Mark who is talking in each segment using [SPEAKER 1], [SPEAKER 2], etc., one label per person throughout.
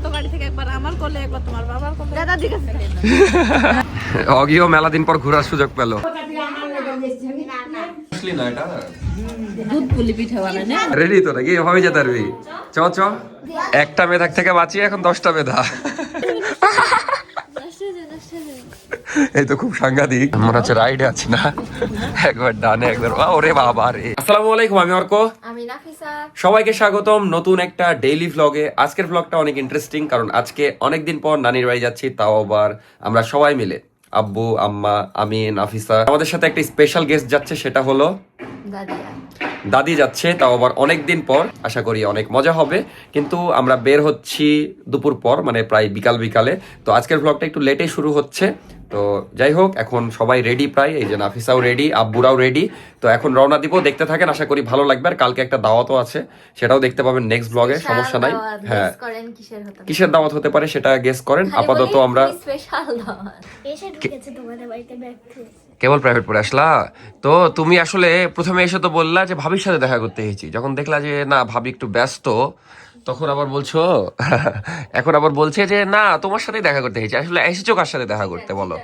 [SPEAKER 1] তো গাড়ি থেকে একবার আমার কোলে একবার তোমার বাবার কোলে দাদা দিকে
[SPEAKER 2] অগিও মেলা দিন পর ঘোরার সুযোগ পেল।
[SPEAKER 1] দুধ পুলি পিঠা বানায় না
[SPEAKER 2] রেডি তো নাকি হবে যেতে পারবি? চ চ, একটা মেধাক থেকে বাঁচিয়ে এখন 10টা মেধা। এই তো খুব সাংঘাতিক, মনে হচ্ছে রাইডে আছি না, একবার ডানে একবার ওরে বাবা রে। আসসালামু আলাইকুম, আমি অর্ক,
[SPEAKER 3] আমি নাফিসা।
[SPEAKER 2] সবাইকে স্বাগতম নতুন একটা ডেইলি ভ্লগে। আজকের ভ্লগটা অনেক ইন্টারেস্টিং, কারণ আজকে অনেকদিন পর নানির বাড়ি যাচ্ছি, তাও আবার আমরা সবাই মিলে, আব্বু, আম্মা, আমি, নাফিসা। আমাদের সাথে একটা স্পেশাল গেস্ট যাচ্ছে, সেটা হলো দাদি যাচ্ছে, তাও আবার অনেকদিন পর। আশা করি অনেক মজা হবে। কিন্তু আমরা বের হচ্ছি দুপুর পর, মানে প্রায় বিকাল বিকালে। তো আজকের ভ্লগটা একটু লেটে শুরু হচ্ছে। তো যাই হোক, এখন সবাই রেডি প্রায়, এই যে নাফিসাও রেডি, আব্বুরাও রেডি। তো এখন রওনা দিব, দেখতে থাকেন, আশা করি ভালো লাগবে। আর কালকে একটা দাওয়াতও আছে, সেটাও দেখতে পাবেন নেক্সট ব্লগে, সমস্যা নাই। হ্যাঁ, কিসের দাওয়াত হতে পারে সেটা গেস করেন। আপাতত আমরা কেবল প্রাইভেট পড়ে আসলা। তো তুমি আসলে প্রথমে এসে তো বললা যে ভাবির সাথে দেখা করতে এসেছি, যখন দেখলা যে না ভাবি একটু ব্যস্ত, তখন আবার বলছো এখন আবার বলছে যে না তোমার সাথেই দেখা করতে এসেছি। আসলে এসেছো কার সাথে দেখা করতে বলো?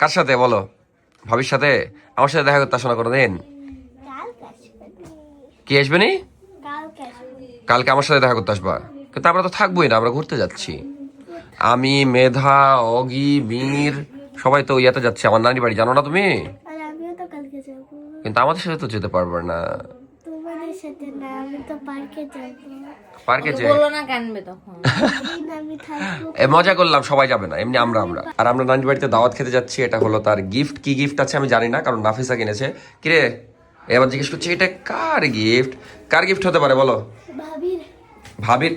[SPEAKER 2] কার সাথে বলো? ভাবির সাথে? আমার সাথে দেখা করতে আসো না কোনোদিন? কি আসবে নি? কালকে আমার সাথে দেখা করতে আসবা? কিন্তু আমরা তো থাকবোই না, আমরা ঘুরতে যাচ্ছি। আমি, মেধা, অগি, মীর সবাই তো ইয়াতে যাচ্ছে আমার নানি বাড়ি, জানো না তুমি? কিন্তু আমাদের সাথে তো যেতে পারবে না। পার্কে মজা করলাম, সবাই যাবে না, এমনি আমরা আর আমরা নানি বাড়িতে দাওয়াত খেতে যাচ্ছি। এটা হলো তার গিফট। কি গিফট আছে আমি জানি না, কারণ নাফিসা কিনেছে। কিরে এবার জিজ্ঞেস করছি এটা কার গিফট? কার গিফট হতে পারে বলো? ভাবির।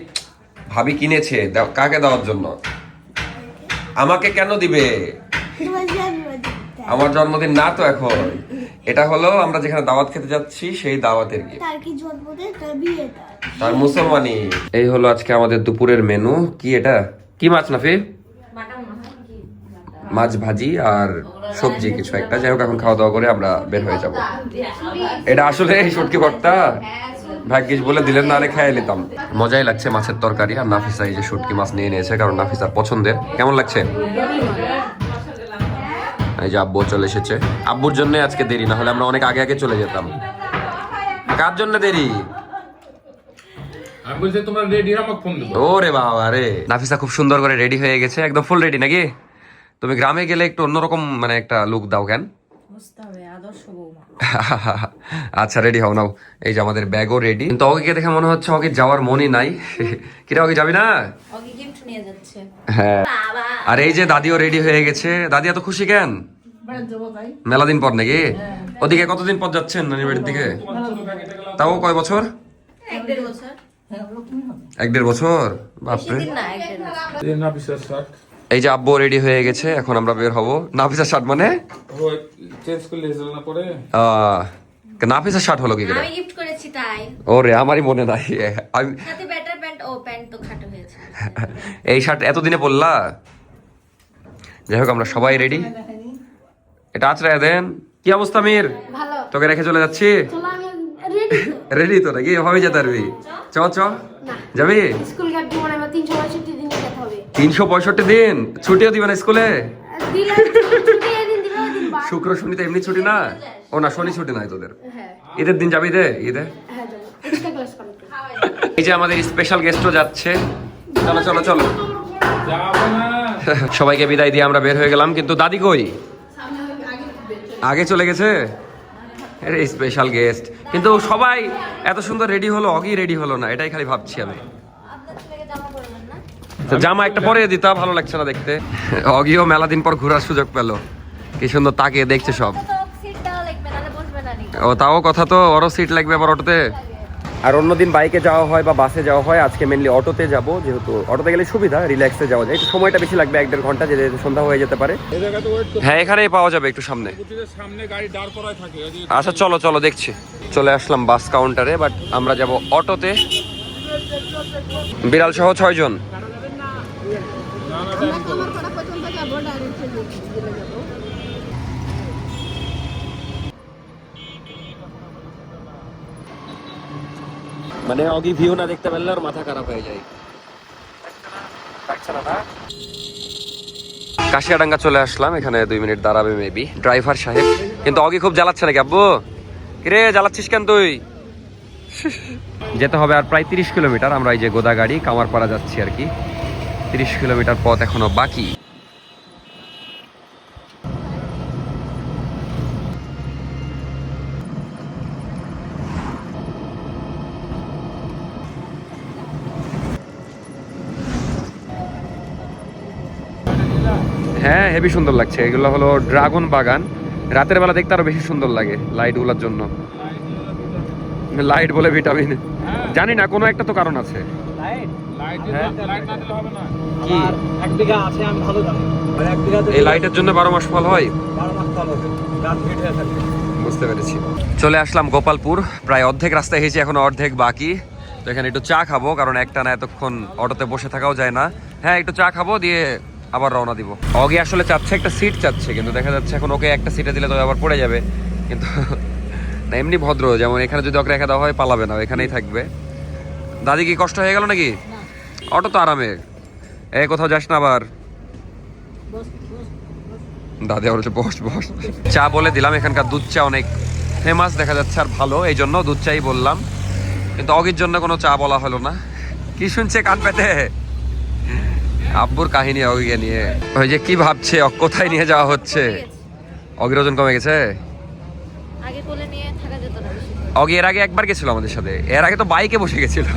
[SPEAKER 2] ভাবি কিনেছে, কাকে দেওয়ার জন্য? আমাকে কেন দিবে? আমার জন্মদিন না তো এখন। এটা হলো আমরা যেখানে দাওয়াত খেতে যাচ্ছি সেই দাওয়াতের গিফট। তার মুসলমানি। এই হলো আজকে আমাদের দুপুরের মেনু। কি এটা? কি মাছ নাফি? মাছ ভাজি আর সবজি কিছু একটা। যাই হোক, এখন খাওয়া দাওয়া করে আমরা বের হয়ে যাব। এটা আসলে এই শুটকি ভর্তা ভাগ্যিস বলে দিলেন, না আরে খাইয়ে নিতাম। মজাই লাগছে মাছের তরকারি। আর নাফিসা এই যে শুটকি মাছ নিয়ে নিয়েছে, কারণ নাফিসার পছন্দের। কেমন লাগছে? এই যে আব্বু চলে এসেছে। আব্বুর জন্য আজকে দেরি, না হলে আমরা অনেক আগে আগে চলে যেতাম। কার জন্য দেরি? ওরে বাবা রে, নাফিসা খুব সুন্দর করে রেডি হয়ে গেছে, একদম ফুল রেডি নাকি? তুমি গ্রামে গেলে একটু অন্যরকম মানে একটা লুক দাও কেন? আচ্ছা রেডি হও নাও। এই যে আমাদের ব্যাগও রেডি, কিন্তু ওকে দেখে মনে হচ্ছে ওকে যাওয়ার মনই নাই। কিরে ওকে যাবি না? হ্যাঁ। আর এই যে দাদিও রেডি হয়ে গেছে। দাদি এত খুশি কেন? মেলা দিন পর নাকি? ওদিকে কতদিন পর যাচ্ছেন নানির বাড়ির দিকে? তাও কয় বছর? 1-1.5 বছর? বাপরে। এই যে আব্বু রেডি হয়ে গেছে, এখন আমরা বের হবো। নাফিসার শার্ট মানে নাফিসার শার্ট হলো কি করে?
[SPEAKER 3] আমি গিফট করেছি তাই।
[SPEAKER 2] ওরে আমারই মনে নাই। আমি
[SPEAKER 3] সাথে ব্যাটার প্যান্ট, ও প্যান্ট তো খাটো হয়েছে।
[SPEAKER 2] এই শার্ট এতদিনে পরলা? যাই হোক, আমরা সবাই রেডি। এটা আচড়ায় দেন। কি অবস্থা মীর? তোকে রেখে চলে যাচ্ছি। রেডি তো নাকি? হবে যেতে পারবি? চ চ, যাবি? 365 দিন ছুটিও দিবে না স্কুলে? শুক্র শনি তো এমনি ছুটি না? ও না, শনি ছুটি নাই তোদের? ঈদের দিন যাবি? ঈদে এই যে আমাদের স্পেশাল গেস্টও যাচ্ছে। চলো চলো চলো। সবাইকে বিদায় দিয়ে আমরা বের হয়ে গেলাম, কিন্তু দাদি কই? আগে চলে গেছে। স্পেশাল গেস্ট, কিন্তু সবাই এত সুন্দর রেডি হলো, অগি রেডি হলো না, এটাই খালি ভাবছি আমি। জামা একটা পরে দিতা, ভালো লাগছে না দেখতে। অগিও মেলা দিন পর ঘোরার সুযোগ পেল, কি সুন্দর তাকে দেখছে সব। ও তাও কথা তো, ওরও সিট লাগবে আবার অটোতে। আর অন্যদিন বাইকে যাওয়া হয় বা বাসে যাওয়া হয়, আজকে মেনলি অটোতে যাব, যেহেতু অটোতে গেলে সুবিধা, রিল্যাক্সে যাওয়া যায়। একটু সময়টা বেশি লাগবে, 1-1.5 ঘন্টা, যেতে সন্ধ্যা হয়ে যেতে পারে। হ্যাঁ এখানেই পাওয়া যাবে, একটু সামনে। আচ্ছা চলো চলো, দেখছি। চলে আসলাম বাস কাউন্টারে, বাট আমরা যাব অটোতে। বিড়াল সহ 6 জন। মানে অগি ভিউ না দেখতে পারলে আর মাথা খারাপ হয়ে যায়। যাচ্ছে না, না? কাশিয়াডাঙ্গা চলে আসলাম, এখানে 2 মিনিট দাঁড়াবে মেবি ড্রাইভার সাহেব। কিন্তু অগি খুব জ্বালাচ্ছে নাকি আব্বু? কিরে জ্বালাচ্ছিস কেন তুই? যেতে হবে আর প্রায় 30 কিলোমিটার। আমরা এই যে গোদাগাড়ি কামারপাড়া যাচ্ছি আর কি। 30 কিলোমিটার পথ এখনো বাকি। হ্যাঁ হেভি সুন্দর লাগছে। এগুলো হলো ড্রাগন বাগান। রাতের বেলা দেখতে আরো বেশি সুন্দর লাগে লাইট গুলার জন্য। লাইট বলে ভিটামিন, জানি না, কোনো একটা তো কারণ আছে। কি এই লাইটের জন্য 12 মাস ফল হয়? বুঝতে পেরেছি। চলে আসলাম গোপালপুর, প্রায় অর্ধেক রাস্তায় এসেছি, এখনো অর্ধেক বাকি। তো এখানে একটু চা খাবো, কারণ একটা না এতক্ষণ অটোতে বসে থাকাও যায় না। হ্যাঁ একটু চা খাবো, দিয়ে আবার রওনা দিব। অগি আসলে চাচ্ছে একটা সিট চাচ্ছে, কিন্তু দেখা যাচ্ছে এখন ওকে একটা সিটে দিলে তো আবার পড়ে যাবে। কিন্তু না এমনি ভদ্র, যেমন এখানে যদি ওকে রেখে দেওয়া হয় পালাবে না, এখানেই থাকবে। দাদি কি কষ্ট হয়ে গেল নাকি? অটো তো আরামে, এই কোথাও যাস না আবার। দাদি আবার হচ্ছে বস বস। চা বলে দিলাম, এখানকার দুধ চা অনেক ফেমাস দেখা যাচ্ছে আর ভালো, এই জন্য দুধ চাই বললাম। কিন্তু অগির জন্য কোনো চা বলা হলো না। কি শুনছে কান পেতে? আব্বুর কাহিনী অগিকে নিয়ে। ওই যে কি ভাবছে কোথায় নিয়ে যাওয়া হচ্ছে? অগির ওজন কমে গেছে?
[SPEAKER 3] আগে কোলে নিয়ে থাকা যেত না বেশি।
[SPEAKER 2] অগি এর আগে একবার গেছিল আমাদের সাথে, এর আগে তো বাইকে বসে গেছিল।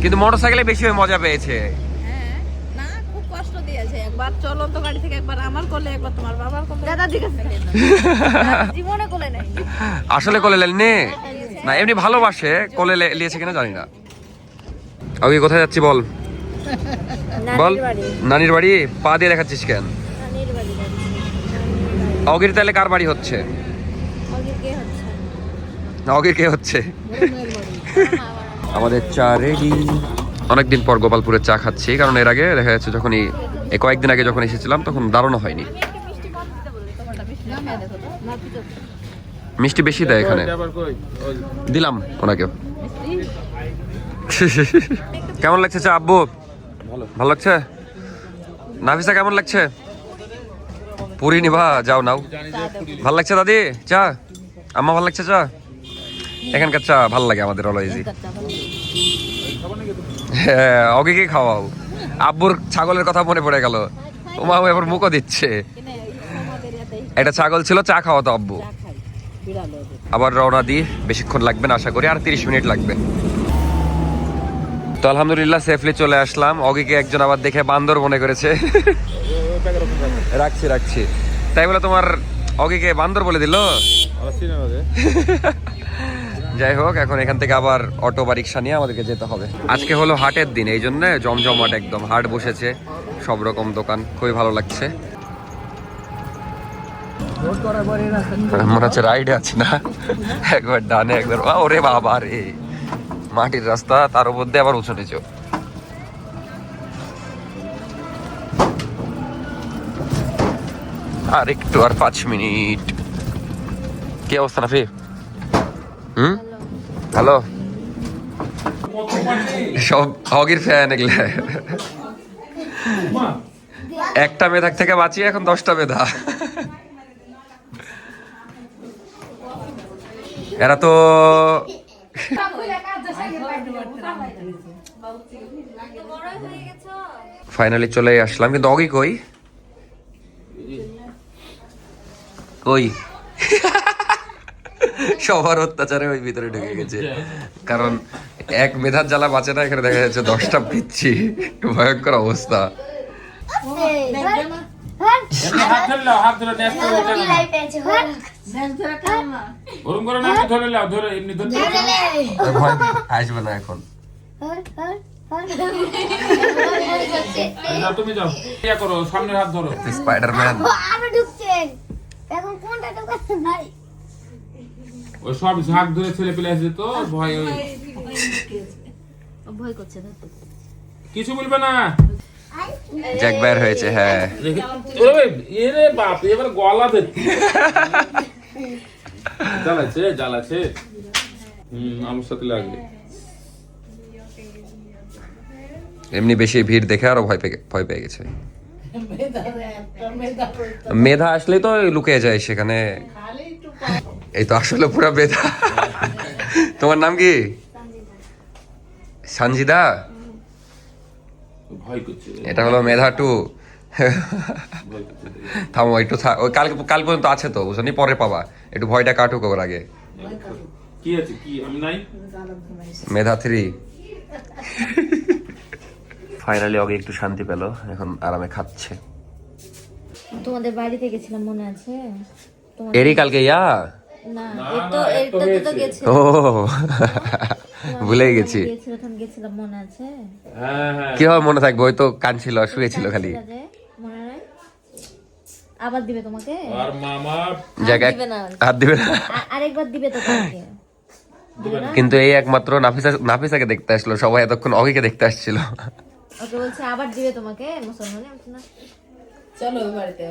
[SPEAKER 2] কিন্তু মোটরসাইকেলে বেশি মজা পেয়েছে।
[SPEAKER 1] হ্যাঁ না, খুব কষ্ট দিয়েছে। একবার চলন্ত গাড়ি থেকে, একবার আমার কোলে, একবার তোমার বাবার কোলে।
[SPEAKER 3] দাদা দিকে জীবনে কোলে নাই।
[SPEAKER 2] আসলে কোলে নে না, এমনি ভালোবাসে, কোলে লিয়েছে কিনা জানি না। অগি কোথায় যাচ্ছি বল? বল। নানির বাড়ি? পা দিয়ে দেখাচ্ছিস কেন?
[SPEAKER 3] নানির বাড়ি যাচ্ছি।
[SPEAKER 2] অগির তাহলে কার বাড়ি হচ্ছে?
[SPEAKER 3] অগির কে হচ্ছে?
[SPEAKER 2] অগির কে হচ্ছে? আমাদের চা রেডি। অনেকদিন পর গোপালপুরের চা খাচ্ছি, কারণ এর আগে দেখা যাচ্ছে যখনই কয়েকদিন আগে যখন এসেছিলাম তখন দারুণও হয়নি। মিষ্টি বেশি দেয় এখানে, দিলাম ওনাকেও। কেমন লাগছে চা আব্বু? ভালো লাগছে? নাফিসা কেমন লাগছে? পুরি নিবা? যাও নাও। ভাল লাগছে দাদি চা? আম্মা ভাল লাগছে চা? এখানকার চা ভাল লাগে আমাদের অলওয়েজই। হ্যাঁ অগিকে খাওয়াও। আব্বুর ছাগলের কথা মনে পড়ে গেল, ওমা এবার মুখও দিচ্ছে। একটা ছাগল ছিল, চা খাওয়াতো আব্বু। আবার রওনা দিই, বেশিক্ষণ লাগবে না আশা করি, আর 30 মিনিট লাগবে। তো আলহামদুলিল্লাহ সেফলি চলে আসলাম। অগিকে একজন আবার দেখে বান্দর মনে করেছে। রাখছি। তাই বলে তোমার অগিকে বান্দর বলে দিল? যাই হোক, এখন এখান থেকে আবার অটো বা রিক্সা নিয়ে আমাদেরকে যেতে হবে। আজকে হলো হাটের দিন, এই জন্য জমজমাট একদম, হাট বসেছে, সব রকম দোকান, খুবই ভালো লাগছে। মনে হচ্ছে রাইডে আছি না, একবার ডানে একবার ওরে বাবা রে, মাটির রাস্তা, তার উপর দিয়ে আবার উঁচু নিচু। আর একটু, আর 5 মিনিট। কি অবস্থা নাফি? হ্যালো। সব হগির ফ্যান এগুলো। একটা মেধাক থেকে বাঁচি, এখন 10টা মেধা। এরা তো ফাইনালি চলে আসলাম, কিন্তু অগি কই? সবার অত্যাচারে ওই ভিতরে ঢুকে গেছে, কারণ এক মেধার জ্বালা বাঁচে না। এখানে দেখা যাচ্ছে 10টা পিচ্ছি, ভয়ঙ্কর অবস্থা। আসবে না এখন।
[SPEAKER 4] তুমি যাও, ইয়া করো, সামনের হাত ধরো।
[SPEAKER 2] স্পাইডারম্যান
[SPEAKER 4] ওই সব ঝাঁক ধরে ছেলে পেলে আসছে তো ভয়,
[SPEAKER 3] ভয় করছে না তো,
[SPEAKER 4] কিছু বলবে না।
[SPEAKER 2] জ্যাক বের হয়েছে। হ্যাঁ
[SPEAKER 4] এরে বাপ, এবার গলা দেখতে জ্বালাচ্ছে। আমার সাথে লাগবে।
[SPEAKER 2] এমনি বেশি ভিড় দেখে আরো ভয় পেয়ে গেছে। মেধা আসলে তো লুকিয়ে যায় সেখানে। এই তো আসলে পুরা মেধা। তোমার নাম কি? সঞ্জিদা।
[SPEAKER 4] ভয় করছে,
[SPEAKER 2] এটা হলো মেধা টু।
[SPEAKER 4] ভয় করছে।
[SPEAKER 2] থামো একটু ওই কাল পর্যন্ত আছে তো বুঝনি, পরে পাবা। একটু ভয়টা কাটুক ওর আগে।
[SPEAKER 4] কি আছে, কি আমি নাই?
[SPEAKER 2] মেধা 3। ফাইনালি ওকে একটু শান্তি পেল, এখন আরামে খাচ্ছে।
[SPEAKER 3] তোমাদের বাড়িতে গেছিলাম মনে আছে?
[SPEAKER 2] এরই কালকে ইয়া।
[SPEAKER 3] না,
[SPEAKER 4] না,
[SPEAKER 3] এটাতে তো
[SPEAKER 4] হয়েছে।
[SPEAKER 3] গেছিলাম।
[SPEAKER 2] ও ভুলে গেছি।
[SPEAKER 3] গেছিলাম মনে আছে?
[SPEAKER 4] হ্যাঁ হ্যাঁ,
[SPEAKER 2] কিভাবে মনে থাকবে, ওই তো কাঁদছিল শুয়েছিল খালি।
[SPEAKER 3] কাঁদছিলা যে, মনে নাই? আবার দিবে তোমাকে?
[SPEAKER 4] আর মামা
[SPEAKER 2] জায়গায়
[SPEAKER 3] দিবে না।
[SPEAKER 2] হাত দিবে না।
[SPEAKER 3] আরেকবার দিবে তো তোমাকে। দিবে না?
[SPEAKER 2] কিন্তু এই একমাত্র নাফিসাকে দেখতে আসলো, সবাই এতক্ষণ অগিকে দেখতে আসছিল।
[SPEAKER 3] ওকে বলছে আবার দিবে তোমাকে মুসলমানে। না
[SPEAKER 1] চলো ওই বাড়িতে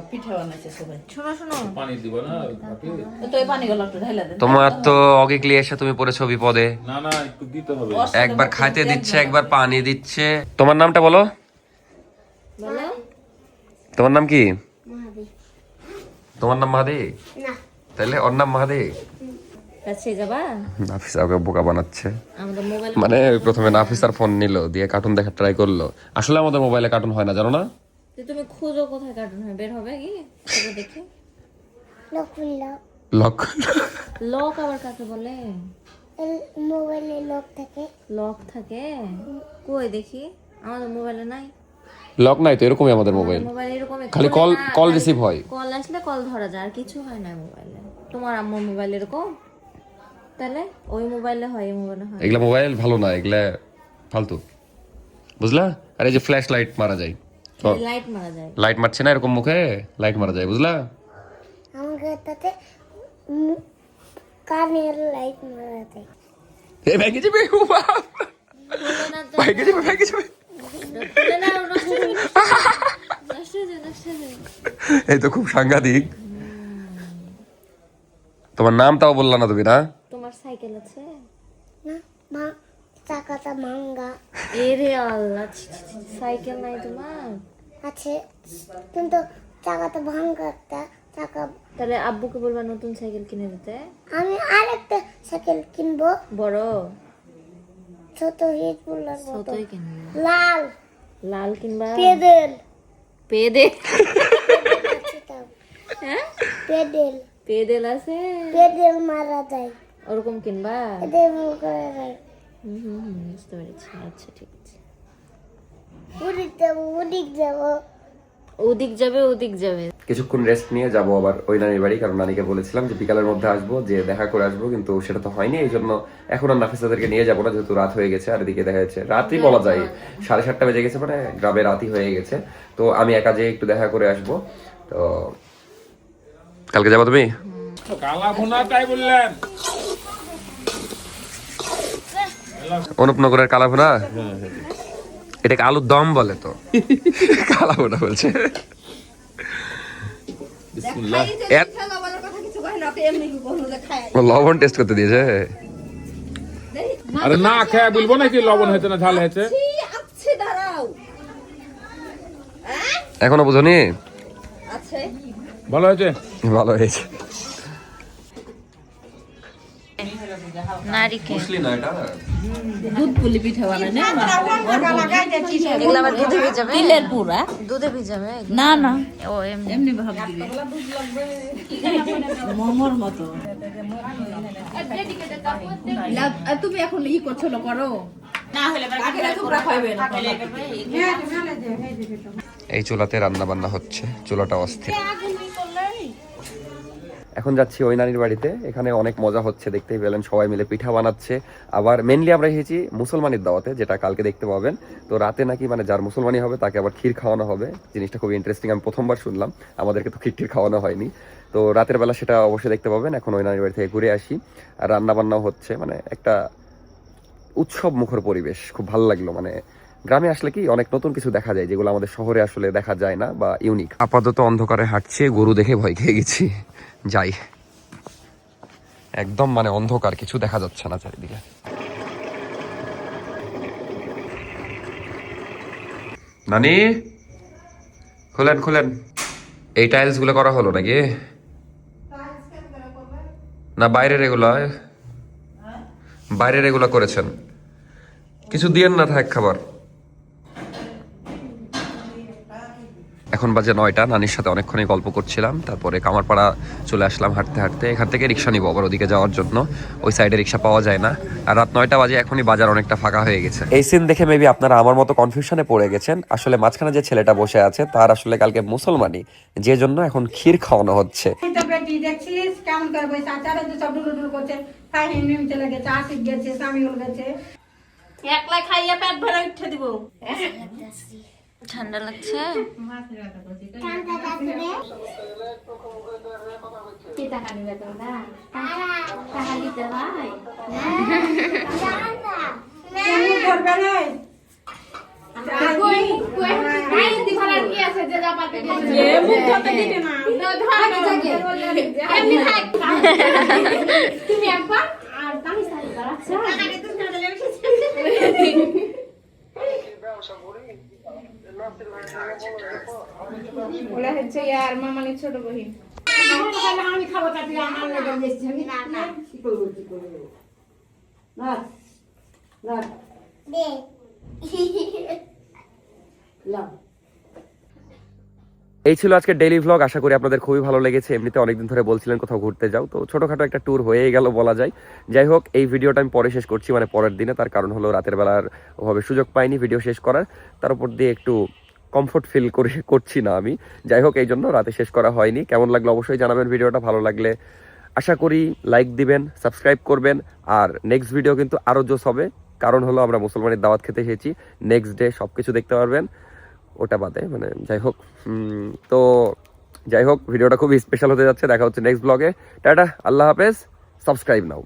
[SPEAKER 1] পিঠা বানাইছে সবাই।
[SPEAKER 3] শোনো শোনো,
[SPEAKER 4] পানি দিব না বাপি?
[SPEAKER 1] তো এই পানিগুলো একটু ঢাইলা দেন।
[SPEAKER 2] তোমার তো অগিক লিয়ে এসে তুমি পড়েছো বিপদে।
[SPEAKER 4] না না, একটু দিতে হবে।
[SPEAKER 2] একবার খাইতে দিচ্ছে, একবার পানি দিচ্ছে। তোমার নামটা বলো।
[SPEAKER 3] বলো।
[SPEAKER 2] তোমার নাম কি? তোমার নাম মাহাদি?
[SPEAKER 3] না,
[SPEAKER 2] তাহলে ওর নাম মাহাদি।
[SPEAKER 3] কাছে যাবা?
[SPEAKER 2] নাফিসা ওকে বোকা বানাচ্ছে।
[SPEAKER 3] আমাদের মোবাইল
[SPEAKER 2] মানে প্রথমে নাফিসার ফোন নিল, দিয়ে কার্টুন দেখার ট্রাই করলো। আসলে আমাদের মোবাইলে কার্টুন হয় না, জানো না?
[SPEAKER 3] তুমি খুঁজো কোথায় কার্টুন হয়, বের হবে কি সেটা দেখে।
[SPEAKER 2] লক।
[SPEAKER 3] লক আবার কাকে বলে?
[SPEAKER 5] মোবাইলে লক থাকে।
[SPEAKER 3] লক থাকে? কই দেখি, আমাদের মোবাইলে নাই।
[SPEAKER 2] লক নাই তো, এরকমই আমাদের মোবাইল।
[SPEAKER 3] মোবাইল এরকম
[SPEAKER 2] খালি কল রিসিভ হয়।
[SPEAKER 3] কল আসলে কল ধরা যায়, আর কিছু হয় না মোবাইলে। তোমার আম্মুর মোবাইল এরকম? তাহলে ওই মোবাইলে হয়, এই মোবাইলে হয়।
[SPEAKER 2] এগুলা মোবাইল ভালো না, এগুলা ফালতু, বুঝলা? আর এই যে ফ্ল্যাশ লাইট মারা যায়,
[SPEAKER 3] লাইট মারা যায়।
[SPEAKER 2] লাইট মারছে না এরকম মুখে, লাইট মারা যায়, বুঝলা?
[SPEAKER 5] আমাকে তাতে কানের লাইট মারা যায়।
[SPEAKER 2] এই ভেঙে যাবে, ও বাপ!
[SPEAKER 3] খুলে না তো,
[SPEAKER 2] ভেঙে যাবে, ভেঙে যাবে।
[SPEAKER 3] খুলে না, নষ্ট হয়ে যাবে, নষ্ট হয়ে যাবে, নষ্ট হয়ে যাবে।
[SPEAKER 2] এই তো খুব সাংঘাতিক। তোমার নাম তাও বললা না তুমি, না?
[SPEAKER 3] তোমার সাইকেল আছে?
[SPEAKER 5] না, মা চাকাটা ভাঙ্গা
[SPEAKER 3] এরে আল্লাহ, ছি, ছি, ছি, সাইকেল নাই তোমার?
[SPEAKER 5] আছে, কিন্তু চাকাটা ভাঙ্গা একটা চাকা।
[SPEAKER 3] তাহলে আব্বুকে বলবা নতুন সাইকেল কিনে দিতে।
[SPEAKER 5] আমি আরেকটা সাইকেল কিনবো,
[SPEAKER 3] বড়
[SPEAKER 5] ছোট হিট বুলার মতো,
[SPEAKER 3] ছোটই কিনবা?
[SPEAKER 5] লাল
[SPEAKER 3] লাল কিনবা?
[SPEAKER 5] পেডেল।
[SPEAKER 3] পেদে?
[SPEAKER 5] আছে তাও,
[SPEAKER 3] হ্যাঁ,
[SPEAKER 5] পেডেল
[SPEAKER 3] পেদেল আছে,
[SPEAKER 5] পেডেল মারা যায়,
[SPEAKER 3] ওরকম কিনবা?
[SPEAKER 5] পেডেল করা যায়।
[SPEAKER 3] বুঝতে পেরেছি, আচ্ছা ঠিক আছে।
[SPEAKER 5] উদিক যাবো, উদিক যাবো।
[SPEAKER 3] ওদিক যাবে, ওদিক যাবে।
[SPEAKER 2] কিছুক্ষণ রেস্ট নিয়ে যাবো আবার ওই নানির বাড়ি, কারণ নানিকে বলেছিলাম যে বিকালের মধ্যে আসবো, যে দেখা করে আসবো, কিন্তু সেটা তো হয়নি। এই জন্য এখন আর নাফিসাদেরকে নিয়ে যাবো না, যেহেতু রাত হয়ে গেছে। আর এদিকে দেখা যাচ্ছে রাতই বলা যায়, 7:30 বেজে গেছে, মানে গ্রামে রাতই হয়ে গেছে। তো আমি একা যেয়ে একটু দেখা করে আসবো। তো কালকে যাবো তুমি?
[SPEAKER 4] কালা ভুনা তাই বললেন?
[SPEAKER 2] অনুপনগরের কালাভুনা, এটাকে আলুর দম বলে তো। কালাভুনা বলছে।
[SPEAKER 4] বিসমিল্লাহ।
[SPEAKER 1] পিঠা লবণের কথা কিছু কয় না, ওকে এমনি কি বললো যে খায়।
[SPEAKER 2] ও লবণ টেস্ট করতে দিয়েছে।
[SPEAKER 4] আরে না খেয়ে বলবো নাকি লবণ হয়েছে না ঝাল হয়েছে?
[SPEAKER 1] আচ্ছা দাঁড়াও,
[SPEAKER 2] এখনো বুঝনি?
[SPEAKER 1] আছে
[SPEAKER 4] ভালো হয়েছে?
[SPEAKER 2] ভালো হয়েছে।
[SPEAKER 3] নারিকেল
[SPEAKER 2] বুঝলি না এটা?
[SPEAKER 1] দুধ পুলি পিঠা বানায় না,
[SPEAKER 3] এগুলো আবার দুধে ভিজাবে?
[SPEAKER 1] তিলের পুরা।
[SPEAKER 3] দুধে ভিজাবে?
[SPEAKER 1] না না,
[SPEAKER 3] ও এমনি।
[SPEAKER 1] এমনি ভাব দিবে মোমোর মতো। তুমি এখন ই করছো না, করো না হলে তোমরা খাইবে না।
[SPEAKER 2] এই চুলাতে রান্না বান্না হচ্ছে, চুলাটা অস্থির। এখন যাচ্ছি ওই নানির বাড়িতে, এখানে অনেক মজা হচ্ছে, দেখতেই পেলেন সবাই মিলে পিঠা বানাচ্ছে। আবার মেনলি আমরা এসেছি মুসলমানের দাওয়াতে, যেটা কালকে দেখতে পাবেন। তো রাতে নাকি মানে যার মুসলমানি হবে তাকে আবার ক্ষীর খাওয়ানো হবে। জিনিসটা খুবই ইন্টারেস্টিং, আমি প্রথমবার শুনলাম, আমাদেরকে তো ক্ষীর খাওয়ানো হয়নি। তো রাতের বেলা সেটা অবশ্যই দেখতে পাবেন। এখন ওই নানির বাড়ি থেকে ঘুরে আসি, আর রান্না বান্নাও হচ্ছে, মানে একটা উৎসব মুখর পরিবেশ, খুব ভালো লাগলো। মানে গ্রামে আসলে কি অনেক নতুন কিছু দেখা যায়, যেগুলো আমাদের শহরে আসলে দেখা যায় না বা ইউনিক। আপাতত অন্ধকারে হাঁটছে, গরু দেখে ভয় খেয়ে গেছি। যাই, একদম মানে অন্ধকার, কিছু দেখা যাচ্ছে না চারিদিকে। নানি খুলেন খুলেন। এই টাইলস গুলো করা হলো নাকি? না বাইরের এগুলো, বাইরের এগুলো করেছেন? কিছু দিয়েন না থাক খাবার। এখন বাজে 9টা, নানির সাথে অনেকক্ষণই গল্প করছিলাম, তারপরে কামারপাড়া চলে আসলাম হাঁটতে হাঁটতে। এখান থেকে রিক্সা নিবো আবার ওদিকে যাওয়ার জন্য, ওই সাইডে রিক্সা পাওয়া যায় না। আর রাত 9টা বাজে, এখনই বাজার অনেকটা ফাঁকা হয়ে গেছে। এই সিন দেখে মেবি আপনারা আমার মতো কনফিউশনে পড়ে গেছেন। আসলে মাঝখানে যে ছেলেটা বসে আছে তার আসলে কালকে মুসলমানি, যে জন্য এখন ক্ষীর খাওয়ানো হচ্ছে।
[SPEAKER 6] দেখছিস কেমন করে বসে আচারে তো সব ডুলুডুল করছে, ফাহিম নিম চলে গেছে, আসিফ গেছে, সামিউল গেছে।
[SPEAKER 1] একলা খাইয়া পেট ভরে উঠে দিব।
[SPEAKER 3] ঠান্ডা লাগছে?
[SPEAKER 6] কেমন করবে রে?
[SPEAKER 1] তুমি একবার আর আমি ওলা হচ্ছে ইয়ার মামানি ছোট বহিন।
[SPEAKER 6] আমি খাবো তা তুই আমার লেগে বেশি আমি না না কি করবো না না
[SPEAKER 5] দে
[SPEAKER 6] লা
[SPEAKER 2] এই ছিল আজকে ডেইলি ভ্লগ। আশা করি আপনাদের খুবই ভালো লেগেছে। এমনিতে অনেকদিন ধরে বলছিলেন কোথাও ঘুরতে যাও, তো ছোটখাটো একটা ট্যুর হয়েই গেল বলা যায়। যাই হোক, এই ভিডিওটা আমি পরে শেষ করছি, মানে পরের দিনে। তার কারণ হলো রাতের বেলার ওভাবে সুযোগ পাইনি ভিডিও শেষ করার, তার উপর দিয়ে একটু কমফোর্ট ফিল করছি না আমি। যাই হোক, এই জন্য রাতে শেষ করা হয়নি। কেমন লাগলো অবশ্যই জানাবেন। ভিডিওটা ভালো লাগলে আশা করি লাইক দিবেন, সাবস্ক্রাইব করবেন। আর নেক্সট ভিডিও কিন্তু আরও জোস হবে, কারণ হলো আমরা মুসলমানের দাওয়াত খেতে এসেছি। নেক্সট ডে সব কিছু দেখতে পারবেন, ওটা বাদে মানে যাই হোক। তো যাই হোক, ভিডিওটা খুবই স্পেশাল হতে যাচ্ছে। দেখা হচ্ছে নেক্সট ব্লগে। টাটা, আল্লাহ হাফেজ, সাবস্ক্রাইব নাও।